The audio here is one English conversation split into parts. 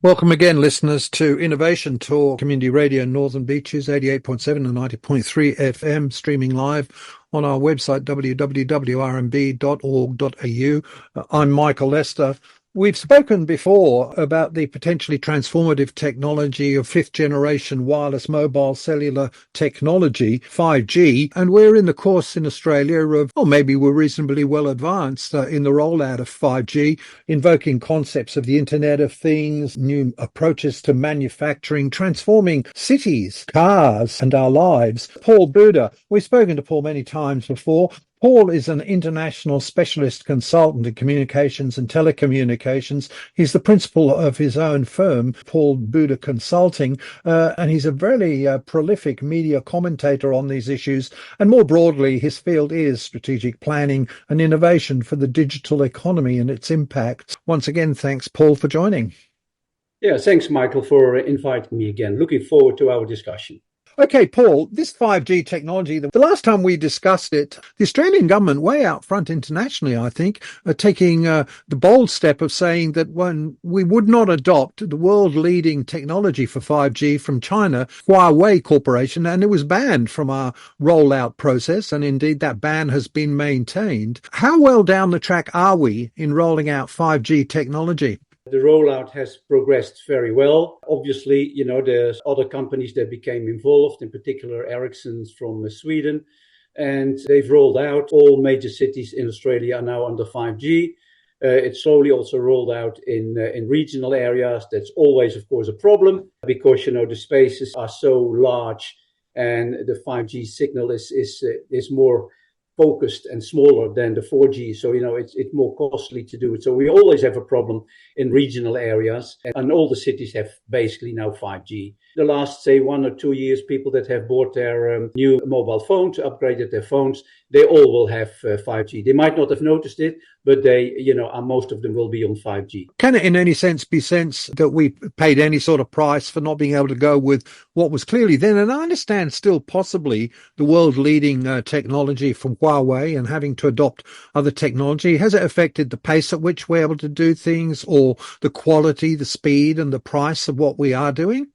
Welcome again, listeners, to Innovation Talk Community Radio Northern Beaches, 88.7 and 90.3 FM, streaming live on our website, www.rmb.org.au. I'm Michael Lester. We've spoken before about the potentially transformative technology of fifth generation wireless mobile cellular technology, 5G, and we're in the course in Australia of, or maybe we're reasonably well advanced in the rollout of 5G, invoking concepts of the Internet of Things, new approaches to manufacturing, transforming cities, cars, and our lives. Paul Budde, we've spoken to Paul many times before. Paul is an international specialist consultant in communications and telecommunications. He's the principal of his own firm, Paul Budde Consulting, and he's a very prolific media commentator on these issues. And more broadly, his field is strategic planning and innovation for the digital economy and its impacts. Once again, thanks, Paul, for joining. Yeah, thanks, Michael, for inviting me again. Looking forward to our discussion. Okay, Paul, this 5G technology, the last time we discussed it, the Australian government, way out front internationally, I think, are taking the bold step of saying that when we would not adopt the world-leading technology for 5G from China, Huawei Corporation, and it was banned from our rollout process, and indeed that ban has been maintained. How well down the track are we in rolling out 5G technology? The rollout has progressed very well. Obviously, there's other companies that became involved, in particular Ericsson's from Sweden, and they've rolled out. All major cities in Australia are now under 5G. It's slowly also rolled out in regional areas. That's always, of course, a problem because, the spaces are so large and the 5G signal is more focused and smaller than the 4G. So, it's more costly to do it. So we always have a problem in regional areas, and all the cities have basically now 5G. The last, say, 1 or 2 years, people that have bought their new mobile phones, upgraded their phones, they all will have 5G. They might not have noticed it, but most of them will be on 5G. Can it in any sense be sense that we paid any sort of price for not being able to go with what was clearly then, and I understand still possibly, the world-leading technology from Huawei and having to adopt other technology? Has it affected the pace at which we're able to do things, or the quality, the speed and the price of what we are doing?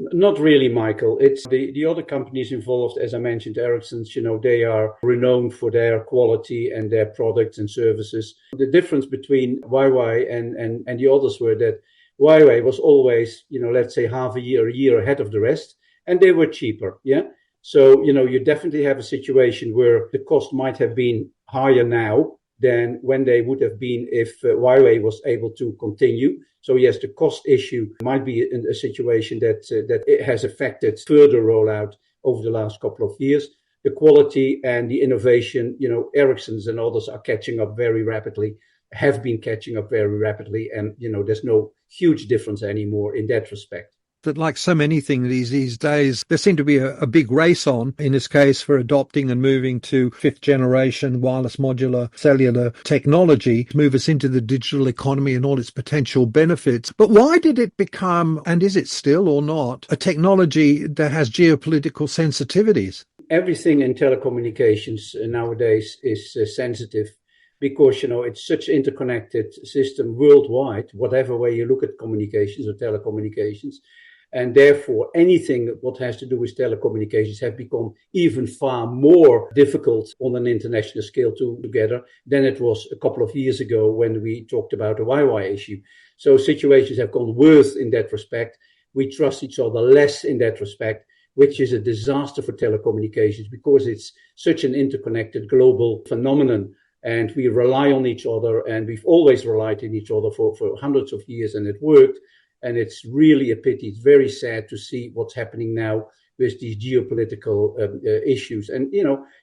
Not really, Michael. It's the other companies involved, as I mentioned, Ericsson's, they are renowned for their quality and their products and services. The difference between Huawei and the others were that Huawei was always, let's say a year ahead of the rest, and they were cheaper. Yeah. So, you definitely have a situation where the cost might have been higher now than when they would have been if Huawei was able to continue. So yes, the cost issue might be in a situation that it has affected further rollout over the last couple of years. The quality and the innovation, Ericsson's and others are catching up very rapidly, have been catching up very rapidly, and there's no huge difference anymore in that respect. That like so many things these days, there seemed to be a big race on, in this case, for adopting and moving to fifth generation wireless modular cellular technology to move us into the digital economy and all its potential benefits. But why did it become, and is it still or not, a technology that has geopolitical sensitivities? Everything in telecommunications nowadays is sensitive because, it's such an interconnected system worldwide, whatever way you look at communications or telecommunications. And therefore, anything what has to do with telecommunications have become even far more difficult on an international scale together than it was a couple of years ago when we talked about the Huawei issue. So situations have gone worse in that respect. We trust each other less in that respect, which is a disaster for telecommunications because it's such an interconnected global phenomenon. And we rely on each other, and we've always relied on each other for hundreds of years, and it worked. And it's really a pity. It's very sad to see what's happening now with these geopolitical issues. And,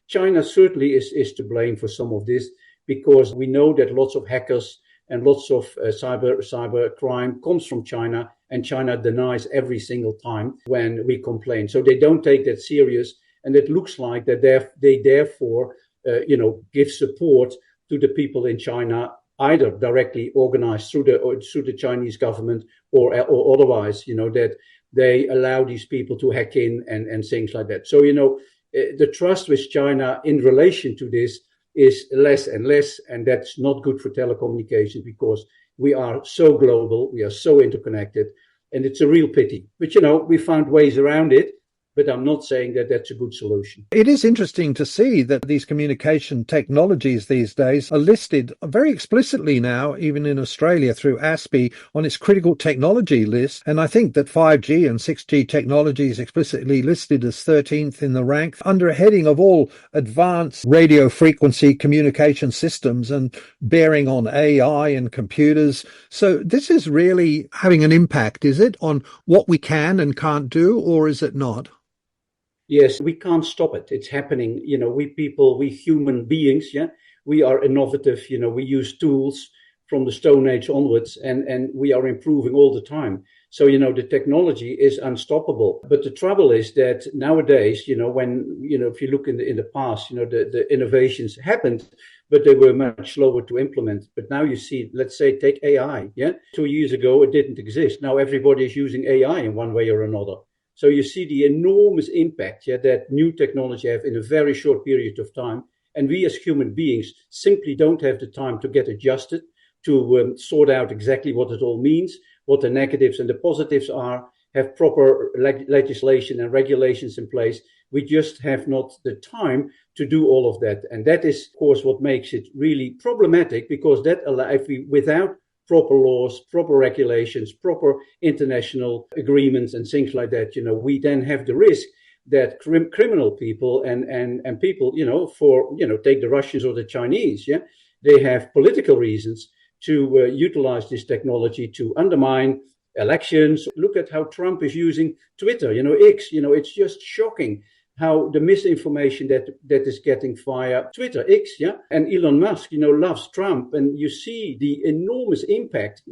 China certainly is to blame for some of this because we know that lots of hackers and lots of cyber crime comes from China, and China denies every single time when we complain. So they don't take that serious. And it looks like that they therefore give support to the people in China, either directly organized through the Chinese government or otherwise, that they allow these people to hack in and things like that. So, the trust with China in relation to this is less and less, and that's not good for telecommunications because We are so global, we are so interconnected, and it's a real pity. But, we found ways around it, but I'm not saying that that's a good solution. It is interesting to see that these communication technologies these days are listed very explicitly now, even in Australia through ASPI, on its critical technology list. And I think that 5G and 6G technology is explicitly listed as 13th in the rank under a heading of all advanced radio frequency communication systems and bearing on AI and computers. So this is really having an impact, is it, on what we can and can't do, or is it not? Yes, we can't stop it. It's happening. We human beings, we are innovative. We use tools from the Stone Age onwards, and we are improving all the time. So, the technology is unstoppable. But the trouble is that nowadays, when, if you look in the past, the innovations happened, but they were much slower to implement. But now you see, let's say, take AI. 2 years ago, it didn't exist. Now everybody is using AI in one way or another. So you see the enormous impact that new technology have in a very short period of time. And we as human beings simply don't have the time to get adjusted, to sort out exactly what it all means, what the negatives and the positives are, have proper legislation and regulations in place. We just have not the time to do all of that. And that is, of course, what makes it really problematic, because that if we, without proper laws, proper regulations, proper international agreements and things like that, we then have the risk that criminal people and people, take the Russians or the Chinese, they have political reasons to utilize this technology to undermine elections. Look at how Trump is using Twitter, X, it's just shocking how the misinformation that is getting via Twitter, X, and Elon Musk, loves Trump, and you see the enormous impact,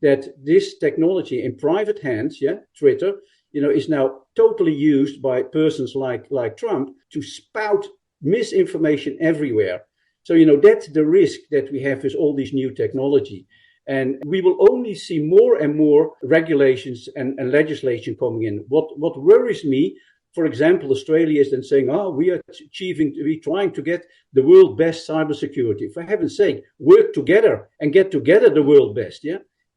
that this technology in private hands, Twitter, is now totally used by persons like Trump to spout misinformation everywhere. So, that's the risk that we have with all these new technology. And we will only see more and more regulations and legislation coming in. What worries me, for example, Australia is then saying, we're trying to get the world best cybersecurity. For heaven's sake, work together and get together the world best,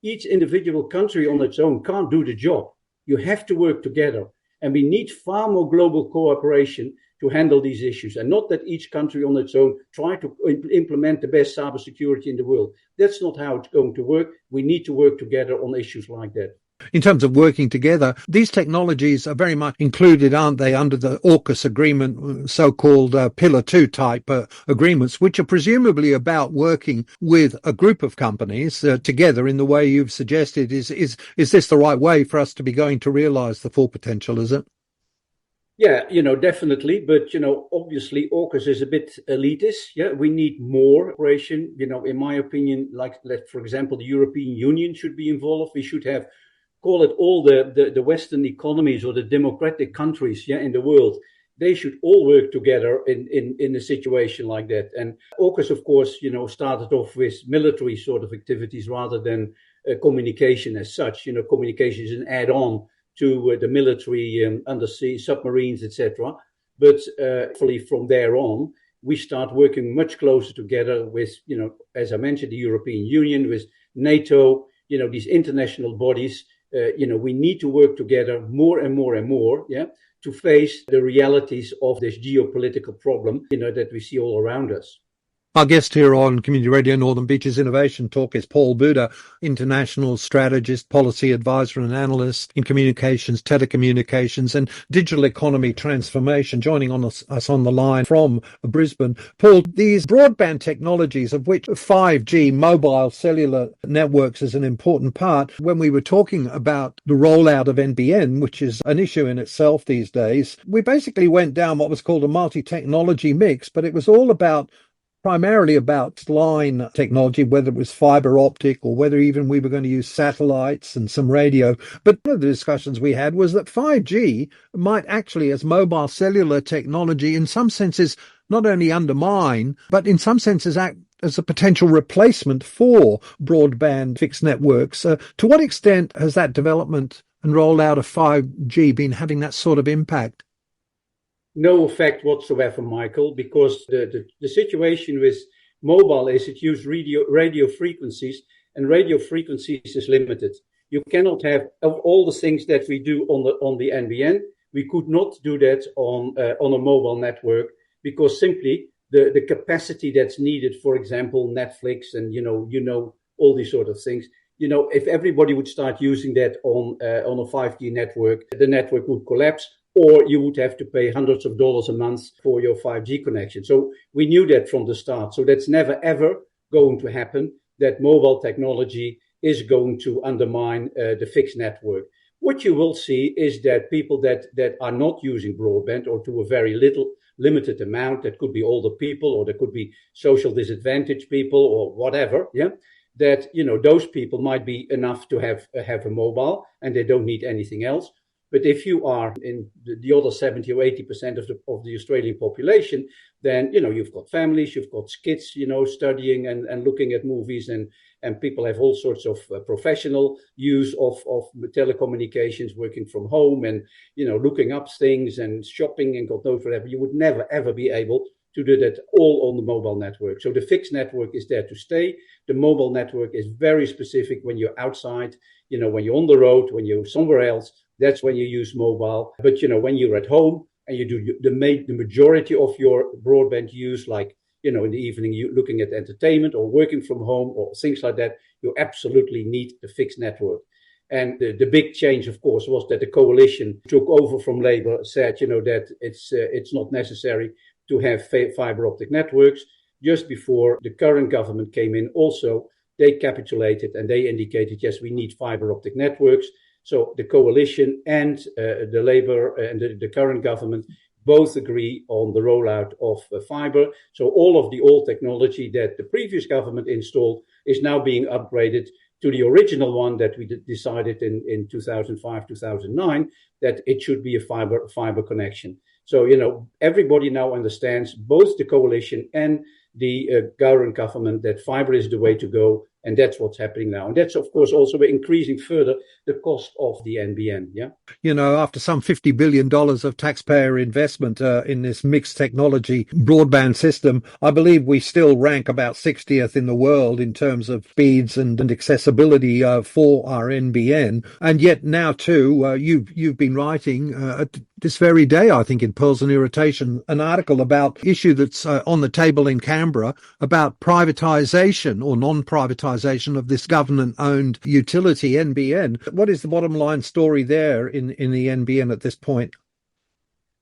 Each individual country on its own can't do the job. You have to work together. And we need far more global cooperation to handle these issues, and not that each country on its own try to implement the best cybersecurity in the world. That's not how it's going to work. We need to work together on issues like that. In terms of working together, these technologies are very much included, aren't they, under the AUKUS agreement, so-called Pillar 2 type agreements, which are presumably about working with a group of companies together in the way you've suggested. Is this the right way for us to be going to realise the full potential, is it? Yeah, definitely. But, obviously, AUKUS is a bit elitist. Yeah, we need more cooperation. In my opinion, for example, the European Union should be involved. We should have, call it all the Western economies or the democratic countries in the world. They should all work together in a situation like that. And AUKUS, of course, started off with military sort of activities rather than communication as such. Communication is an add-on to the military, undersea submarines, etc. But hopefully from there on, we start working much closer together with, as I mentioned, the European Union, with NATO, these international bodies. We need to work together more and more and more, to face the realities of this geopolitical problem, that we see all around us. Our guest here on Community Radio Northern Beaches Innovation Talk is Paul Budde, international strategist, policy advisor and analyst in communications, telecommunications and digital economy transformation, joining us on the line from Brisbane. Paul, these broadband technologies, of which 5G mobile cellular networks is an important part, when we were talking about the rollout of NBN, which is an issue in itself these days, we basically went down what was called a multi-technology mix, but it was all primarily about line technology, whether it was fiber optic or whether even we were going to use satellites and some radio. But one of the discussions we had was that 5G might actually, as mobile cellular technology, in some senses, not only undermine, but in some senses act as a potential replacement for broadband fixed networks. To what extent has that development and rollout of 5G been having that sort of impact? No effect whatsoever, Michael, because the situation with mobile is it uses radio frequencies and radio frequencies is limited. You cannot have all the things that we do on the NBN. We could not do that on a mobile network, because simply the capacity that's needed, for example, Netflix and all these sort of things. If everybody would start using that on a 5G network, the network would collapse, or you would have to pay hundreds of dollars a month for your 5G connection. So we knew that from the start. So that's never ever going to happen, that mobile technology is going to undermine the fixed network. What you will see is that people that are not using broadband, or to a very limited amount, that could be older people, or there could be social disadvantaged people, or whatever, that those people might be enough to have a mobile, and they don't need anything else. But if you are in the other 70 or 80% of the Australian population, then you've got families, you've got kids studying and looking at movies, and people have all sorts of professional use of telecommunications, working from home, and looking up things and shopping and God knows whatever. You would never ever be able to do that all on the mobile network. So the fixed network is there to stay. The mobile network is very specific when you're outside, when you're on the road, when you're somewhere else. That's when you use mobile. But when you're at home and you do the majority of your broadband use, like in the evening, you looking at entertainment or working from home or things like that, you absolutely need the fixed network. And the big change, of course, was that the coalition took over from Labour, said that it's not necessary to have fiber optic networks. Just before the current government came in, also they capitulated and they indicated, yes, we need fiber optic networks. So the coalition and the Labour and the current government both agree on the rollout of fiber. So all of the old technology that the previous government installed is now being upgraded to the original one that we decided in 2005, 2009, that it should be a fiber connection. So, everybody now understands, both the coalition and the current government, that fiber is the way to go. And that's what's happening now. And that's, of course, also increasing further the cost of the NBN. Yeah. After some $50 billion of taxpayer investment in this mixed technology broadband system, I believe we still rank about 60th in the world in terms of speeds and accessibility for our NBN. And yet now, too, you've been writing this very day, I think, in Pearls and Irritation, an article about issue that's on the table in Canberra about privatisation or non-privatisation of this government-owned utility, NBN. What is the bottom line story there in the NBN at this point?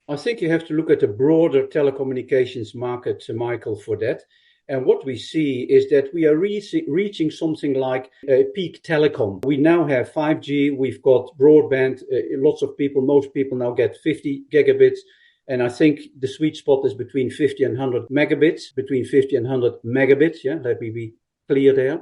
I think you have to look at the broader telecommunications market, Michael, for that. And what we see is that we are reaching something like peak telecom. We now have 5G, we've got broadband, most people now get 50 gigabits. And I think the sweet spot is between 50 and 100 megabits, let me be clear there.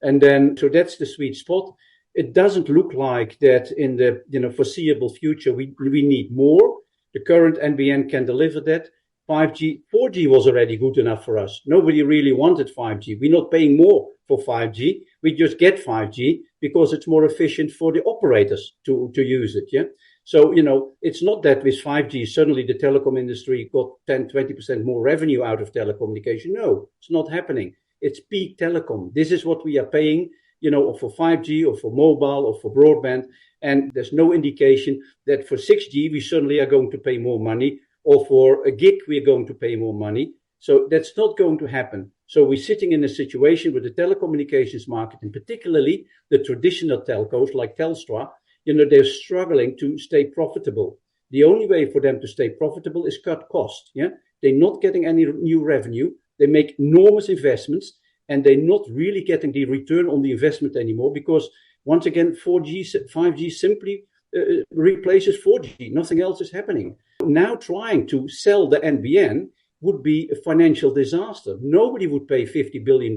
And then, so that's the sweet spot. It doesn't look like that in the foreseeable future we need more. The current NBN can deliver that. 5G, 4G was already good enough for us. Nobody really wanted 5G. We're not paying more for 5G. We just get 5G because it's more efficient for the operators to use it. Yeah. So, it's not that with 5G, suddenly the telecom industry got 10, 20% more revenue out of telecommunication. No, it's not happening. It's peak telecom. This is what we are paying, for 5G or for mobile or for broadband. And there's no indication that for 6G, we suddenly are going to pay more money, or for a gig, we're going to pay more money. So that's not going to happen. So we're sitting in a situation with the telecommunications market, and particularly the traditional telcos like Telstra, they're struggling to stay profitable. The only way for them to stay profitable is cut costs. Yeah, they're not getting any new revenue. They make enormous investments, and they're not really getting the return on the investment anymore, because once again, 5G simply replaces 4G. Nothing else is happening. Now trying to sell the NBN would be a financial disaster. Nobody would pay $50 billion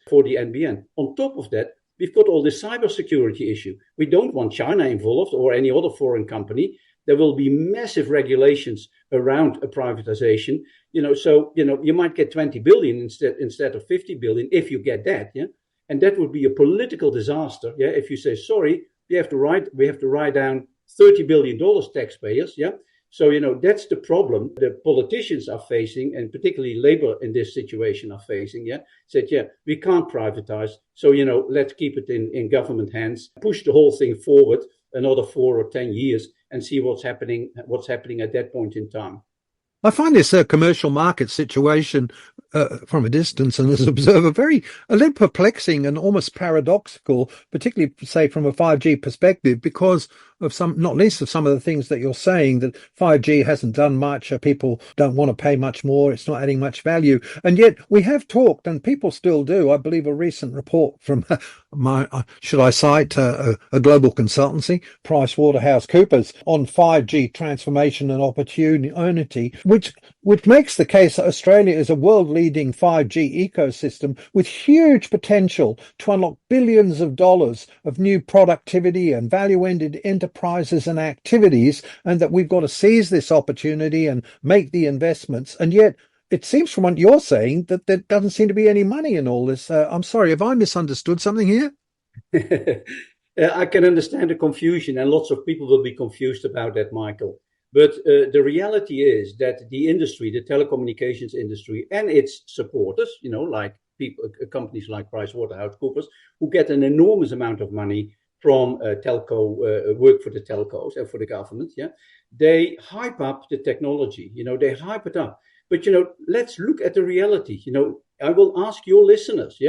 for the NBN. On top of that, we've got all this cybersecurity issue. We don't want China involved or any other foreign company. There will be massive regulations around a privatization. So you might get 20 billion instead of 50 billion if you get that. Yeah, and that would be a political disaster. Yeah, if you say sorry, we have to write down $30 billion taxpayers. Yeah. So, that's the problem the politicians are facing, and particularly Labour in this situation are facing. Yeah, said, we can't privatize. So, let's keep it in government hands, push the whole thing forward another 4 or 10 years and see what's happening at that point in time. I find this commercial market situation from a distance and as an observer a little perplexing and almost paradoxical, particularly, say, from a 5G perspective, because of not least of some of the things that you're saying, that 5G hasn't done much, people don't want to pay much more, it's not adding much value. And yet we have talked, and people still do. I believe a recent report from should I cite a global consultancy, PricewaterhouseCoopers, on 5G transformation and opportunity, which makes the case that Australia is a world-leading 5G ecosystem with huge potential to unlock billions of dollars of new productivity and value-ended enterprises and activities, and that we've got to seize this opportunity and make the investments. And yet it seems from what you're saying that there doesn't seem to be any money in all this. I'm sorry, have I misunderstood something here? I can understand the confusion, and lots of people will be confused about that, Michael. But the reality is that the industry, the telecommunications industry, and its supporters, like companies like PricewaterhouseCoopers, who get an enormous amount of money from telco work for the telcos and for the government, they hype up the technology. They hype it up. But let's look at the reality. I will ask your listeners,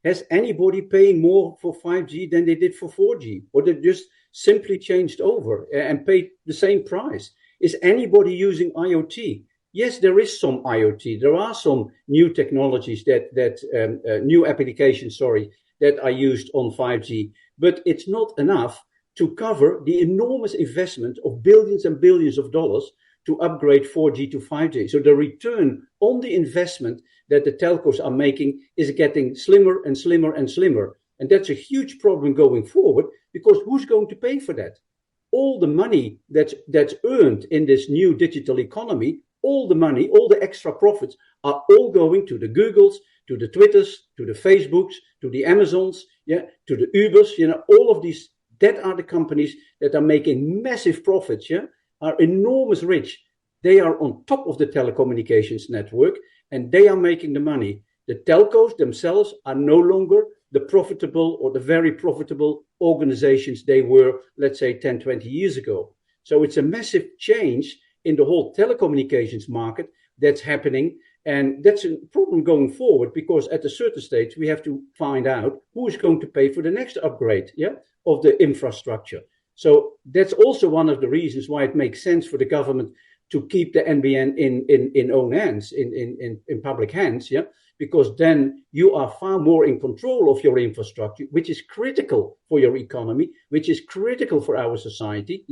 has anybody paying more for 5G than they did for 4G, or they just simply changed over and paid the same price? Is anybody using IoT? Yes, there is some IoT. There are some new technologies new applications, that are used on 5G, but it's not enough to cover the enormous investment of billions and billions of dollars to upgrade 4G to 5G. So the return on the investment that the telcos are making is getting slimmer and slimmer and slimmer. And that's a huge problem going forward, because who's going to pay for that? All the money that's earned in this new digital economy, all the money, all the extra profits are all going to the Googles, to the Twitters, to the Facebooks, to the Amazons, to the Ubers, all of these, that are the companies that are making massive profits, are enormous rich. They are on top of the telecommunications network, and they are making the money. The telcos themselves are no longer the profitable or the very profitable organizations they were, let's say, 10, 20 years ago. So it's a massive change in the whole telecommunications market that's happening. And that's a problem going forward, because at a certain stage, we have to find out who is going to pay for the next upgrade of the infrastructure. So that's also one of the reasons why it makes sense for the government to keep the NBN in own hands, in public hands, because then you are far more in control of your infrastructure, which is critical for your economy, which is critical for our society,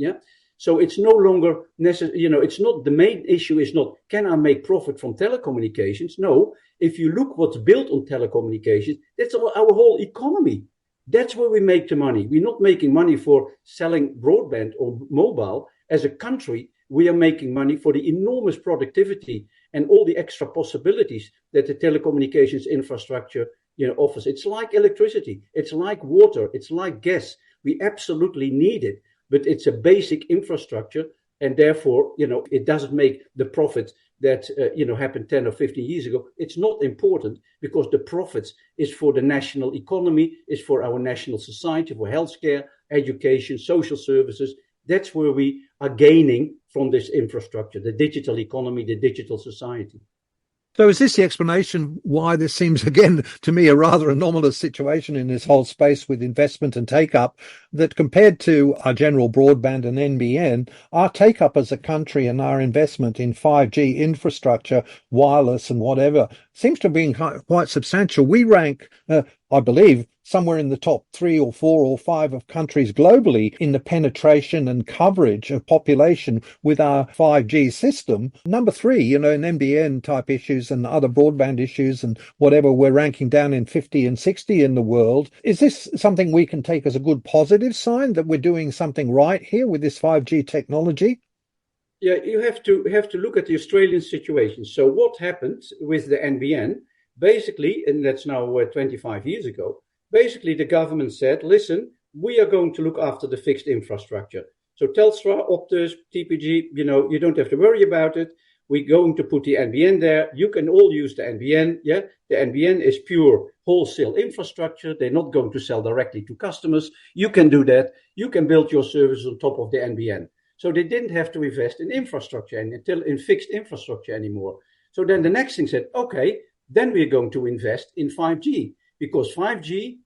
So it's no longer necessary, it's not, the main issue is not, can I make profit from telecommunications? No, if you look what's built on telecommunications, that's our whole economy. That's where we make the money. We're not making money for selling broadband or mobile. As a country, we are making money for the enormous productivity and all the extra possibilities that the telecommunications infrastructure, offers. It's like electricity, it's like water, it's like gas. We absolutely need it, but it's a basic infrastructure, and therefore, it doesn't make the profit that happened 10 or 15 years ago. It's not important, because the profits is for the national economy, is for our national society, for healthcare, education, social services. That's where we are gaining from this infrastructure, the digital economy, the digital society. So is this the explanation why this seems, again, to me, a rather anomalous situation in this whole space with investment and take-up, that compared to our general broadband and NBN, our take-up as a country and our investment in 5G infrastructure, wireless and whatever, seems to have been quite substantial. We rank, I believe, somewhere in the top 3 or 4 or 5 of countries globally in the penetration and coverage of population with our 5G system. Number 3, in NBN type issues and other broadband issues and whatever, we're ranking down in 50 and 60 in the world. Is this something we can take as a good positive sign that we're doing something right here with this 5G technology? Yeah, you have to look at the Australian situation. So what happened with the NBN? Basically, and that's now 25 years ago, basically the government said, listen, we are going to look after the fixed infrastructure. So Telstra, Optus, TPG, you don't have to worry about it. We're going to put the NBN there. You can all use the NBN. Yeah, the NBN is pure wholesale infrastructure. They're not going to sell directly to customers. You can do that. You can build your services on top of the NBN. So they didn't have to invest in infrastructure and in fixed infrastructure anymore. So then the next thing said, okay, then we're going to invest in 5G because 5G,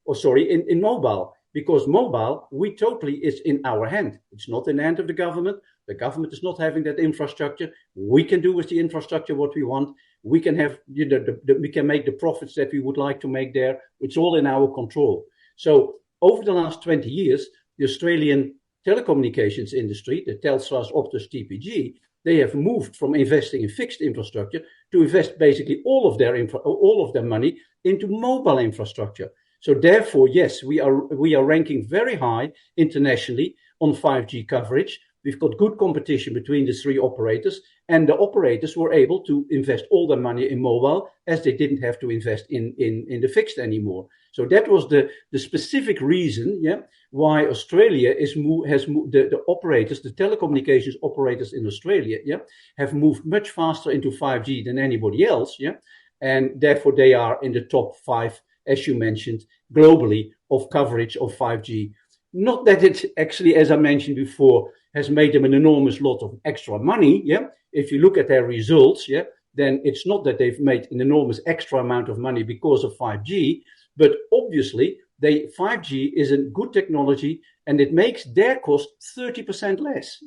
in mobile. Because mobile, is in our hand. It's not in the hand of the government. The government is not having that infrastructure. We can do with the infrastructure what we want. We can have, we can make the profits that we would like to make there. It's all in our control. So over the last 20 years, the Australian telecommunications industry, the Telstra, Optus, TPG, they have moved from investing in fixed infrastructure to invest basically all of their money into mobile infrastructure. So therefore, yes, we are ranking very high internationally on 5G coverage. We've got good competition between the three operators, and the operators were able to invest all their money in mobile as they didn't have to invest in the fixed anymore. So that was the specific reason, why Australia the operators, the telecommunications operators in Australia, have moved much faster into 5G than anybody else, and therefore they are in the top 5, as you mentioned, globally of coverage of 5G. Not that it actually, as I mentioned before, has made them an enormous lot of extra money. If you look at their results, then it's not that they've made an enormous extra amount of money because of 5G, but obviously 5G is a good technology and it makes their cost 30% less.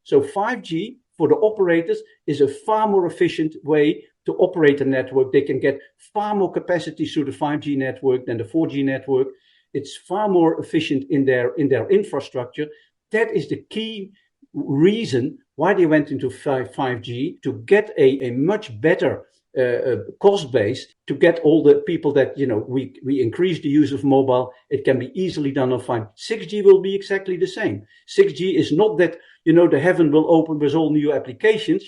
So 5G for the operators is a far more efficient way to operate a network. They can get far more capacity through the 5G network than the 4G network. It's far more efficient in their infrastructure. That is the key reason why they went into 5G, to get a much better cost base, to get all the people that, we increase the use of mobile. It can be easily done on 5G. 6G will be exactly the same. 6G is not that, the heaven will open with all new applications.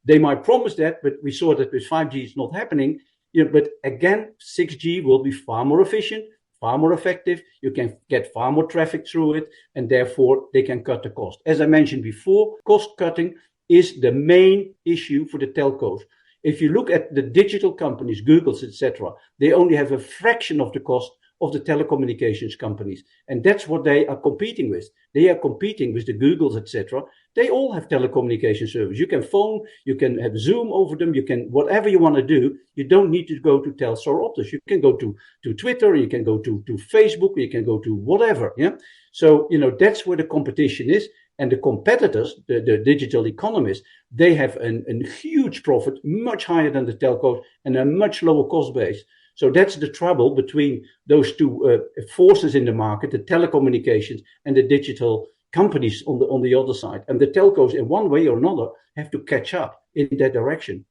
They might promise that, but we saw that with 5G it's not happening. But again, 6G will be far more efficient, far more effective. You can get far more traffic through it, and therefore they can cut the cost. As I mentioned before, cost cutting is the main issue for the telcos. If you look at the digital companies, Google's, etc., they only have a fraction of the cost of the telecommunications companies. And that's what they are competing with. They are competing with the Googles, etc. They all have telecommunication service. You can phone, you can have Zoom over them, you can, whatever you want to do, you don't need to go to Telstra or Optus. You can go to Twitter, you can go to Facebook, you can go to whatever. So, that's where the competition is. And the competitors, the digital economists, they have a huge profit, much higher than the telcos, and a much lower cost base. So that's the trouble between those two forces in the market, the telecommunications and the digital companies on the other side. And the telcos, in one way or another, have to catch up in that direction.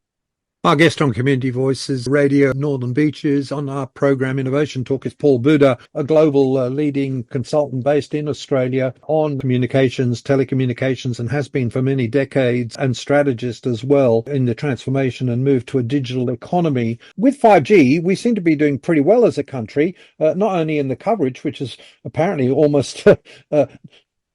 Our guest on Community Voices Radio Northern Beaches on our program Innovation Talk is Paul Budde, a global leading consultant based in Australia on communications, telecommunications, and has been for many decades, and strategist as well in the transformation and move to a digital economy. With 5G, we seem to be doing pretty well as a country, not only in the coverage, which is apparently almost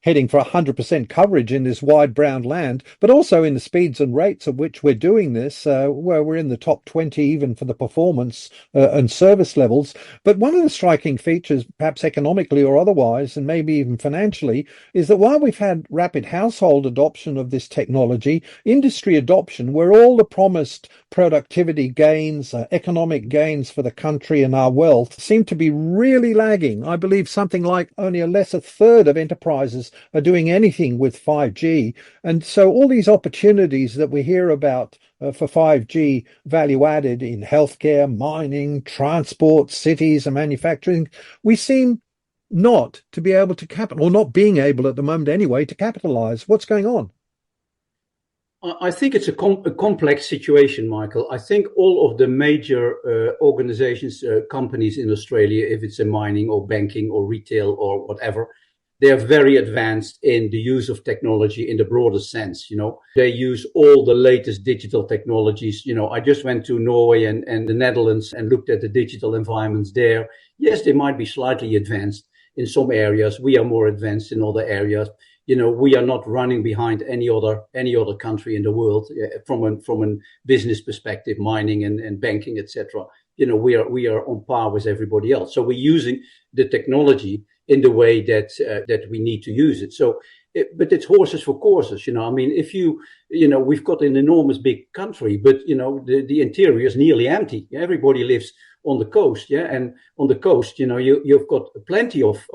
heading for 100% coverage in this wide brown land, but also in the speeds and rates at which we're doing this, where we're in the top 20 even for the performance and service levels. But one of the striking features, perhaps economically or otherwise, and maybe even financially, is that while we've had rapid household adoption of this technology, industry adoption, where all the promised productivity gains, economic gains for the country and our wealth seem to be really lagging. I believe something like only a third of enterprises are doing anything with 5G. And so all these opportunities that we hear about for 5G value added in healthcare, mining, transport, cities and manufacturing, we seem not to be able to or not being able at the moment anyway, to capitalize. What's going on? I think it's a complex situation, Michael. I think all of the major organizations, companies in Australia, if it's in mining or banking or retail or whatever, they are very advanced in the use of technology in the broader sense. They use all the latest digital technologies. I just went to Norway and the Netherlands and looked at the digital environments there. Yes, they might be slightly advanced in some areas. We are more advanced in other areas. we are not running behind any other country in the world from a business perspective, mining and banking, etc. We are on par with everybody else. So we're using the technology in the way that we need to use it. So, but it's horses for courses. I mean, if we've got an enormous big country, but the interior is nearly empty. Everybody lives on the coast, and on the coast, you've got plenty of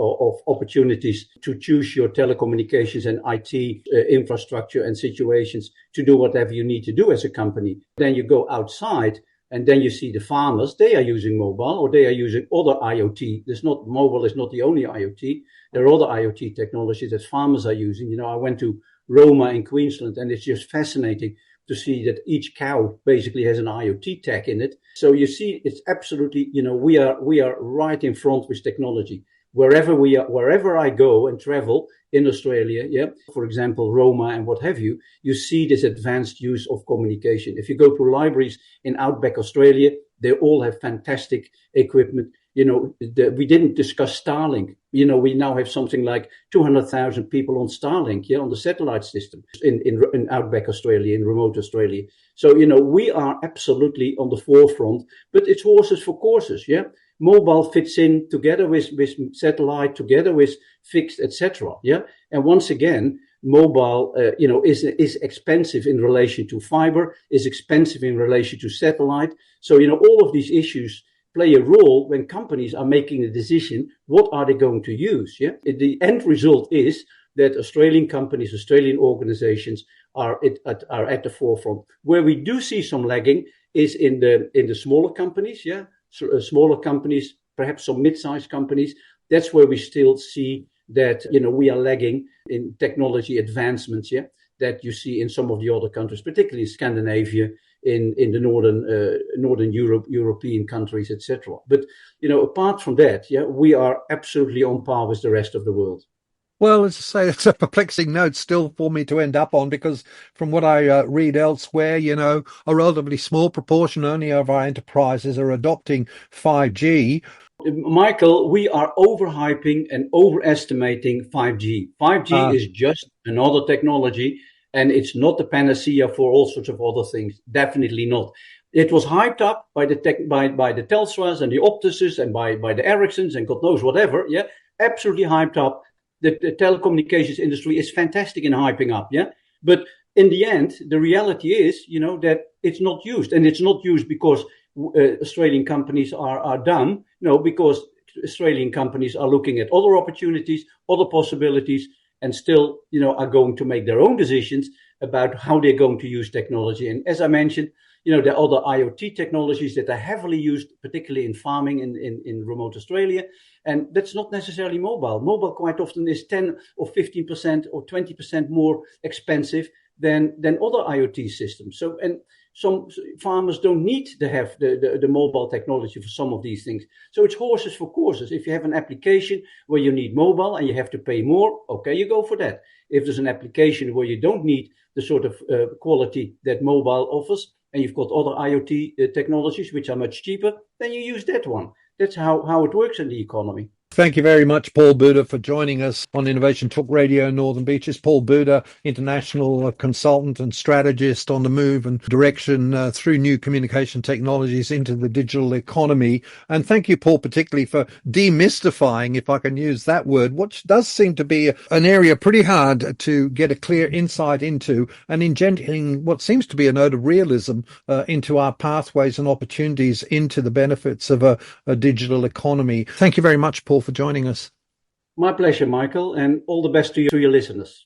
opportunities to choose your telecommunications and IT infrastructure and situations to do whatever you need to do as a company. Then you go outside, and then you see the farmers. They are using mobile, or they are using other IoT. Mobile is not the only IoT. There are other IoT technologies that farmers are using. I went to Roma in Queensland, and it's just fascinating to see that each cow basically has an IoT tech in it. So you see, it's absolutely, we are right in front with technology. Wherever I go and travel in Australia, for example, Roma and what have you, you see this advanced use of communication. If you go to libraries in Outback Australia, they all have fantastic equipment. We didn't discuss Starlink. We now have something like 200,000 people on Starlink, on the satellite system in Outback Australia, in remote Australia. So, we are absolutely on the forefront, but it's horses for courses, Mobile fits in together with satellite, together with fixed, etc. And once again, mobile, is expensive in relation to fiber, is expensive in relation to satellite. So, all of these issues play a role when companies are making a decision. What are they going to use? The end result is that Australian companies, Australian organizations are at the forefront. Where we do see some lagging is in the smaller companies, smaller companies, perhaps some mid-sized companies. That's where we still see that, we are lagging in technology advancements, that you see in some of the other countries, particularly Scandinavia, in the northern European countries, etc. But, apart from that, we are absolutely on par with the rest of the world. Well, as I say, it's a perplexing note still for me to end up on, because from what I read elsewhere, a relatively small proportion only of our enterprises are adopting 5G. Michael, we are overhyping and overestimating 5G. 5G is just another technology, and it's not the panacea for all sorts of other things. Definitely not. It was hyped up by the Telstras and the Optuses and by the Ericssons and God knows whatever. Absolutely hyped up. The telecommunications industry is fantastic in hyping up, But in the end, the reality is, that it's not used. And it's not used because Australian companies are dumb. No, because Australian companies are looking at other opportunities, other possibilities, and still, are going to make their own decisions about how they're going to use technology. And as I mentioned, there are other IoT technologies that are heavily used, particularly in farming in remote Australia. And that's not necessarily mobile. Mobile quite often is 10 or 15% or 20% more expensive than other IoT systems. So, and some farmers don't need to have the mobile technology for some of these things. So it's horses for courses. If you have an application where you need mobile and you have to pay more, okay, you go for that. If there's an application where you don't need the sort of quality that mobile offers, and you've got other IoT technologies which are much cheaper, then you use that one. That's how it works in the economy. Thank you very much, Paul Budde, for joining us on Innovation Talk Radio Northern Beaches. Paul Budde, international consultant and strategist on the move and direction through new communication technologies into the digital economy. And thank you, Paul, particularly for demystifying, if I can use that word, what does seem to be an area pretty hard to get a clear insight into, and injecting what seems to be a note of realism into our pathways and opportunities into the benefits of a digital economy. Thank you very much, Paul, for joining us. My pleasure, Michael, and all the best to your listeners.